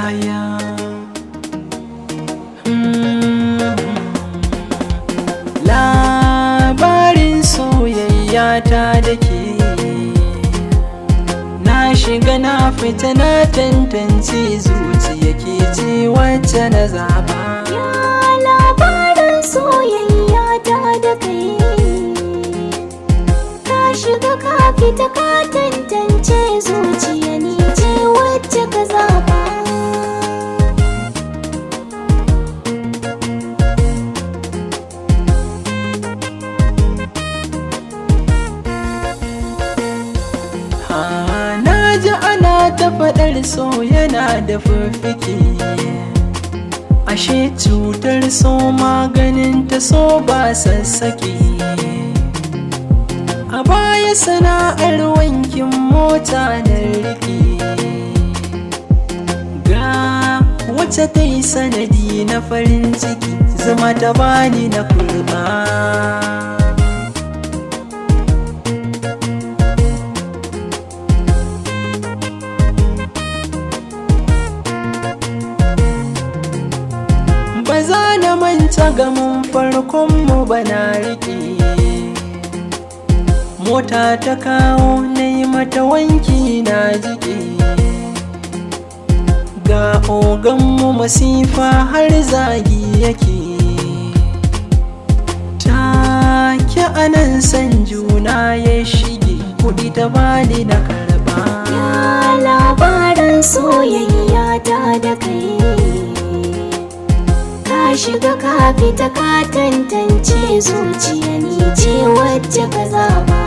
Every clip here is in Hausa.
soyayya. Labarin soyayya ta da ke, na shiga na fita na tantance zuciya ke ce wacce na zaba. Ya labarin soyayya ta da kai, ka shiga ka fita ka tantance zuciya ni ce wacce ka zaba. Na ji ana ta faɗar so yana da fifike, ashe cutar so maganin ta so ba sassake. A baya sana'ar wankin mota na rike, ga wacce ta yi sanadi na farin ciki, zama ta bani na kurba. Ba za na manta gamin farkonmu ba na riƙe, mota ta kawo na yi mata wanki na jike. Ga oganmu masifa har zagi yake, take anan san juna ya shige, kuɗi ta bani na karɓa. Ya labarin soyayya ta da kai, ka shiga ka fita ka tantance zuciya ni ce wacce ka zaba.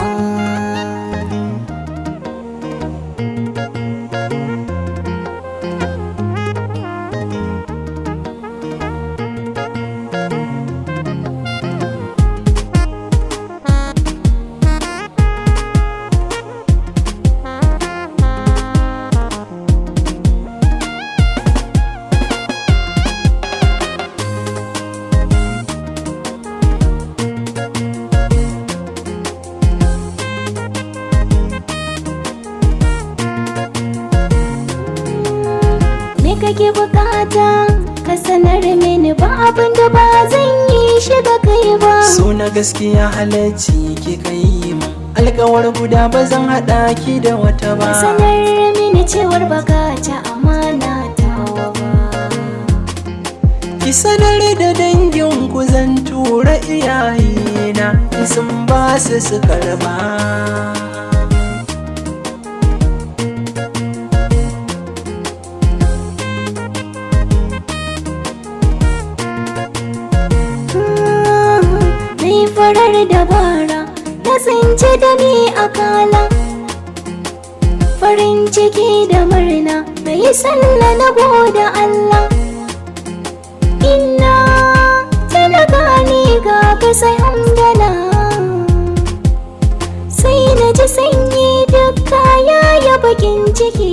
Kake bukata ka sanar mini, ba abin da ba zan yi shi da kai ba. So na gaskiya halarci ki kai min, alkawar guda ba zan haɗa ki da wata ba. Ka sanar mini cewar baka ci amana tawa ba. Ki sanar da danginku zan tura iyayena, sun ba su karba. Farar dabara na tsince da ni a kala, farin ciki da murna na yi sallah na gode Allah. Inna talaka ni ga ka sai hamdala, sai na ji sanyi duk kaya ya bakin ciki.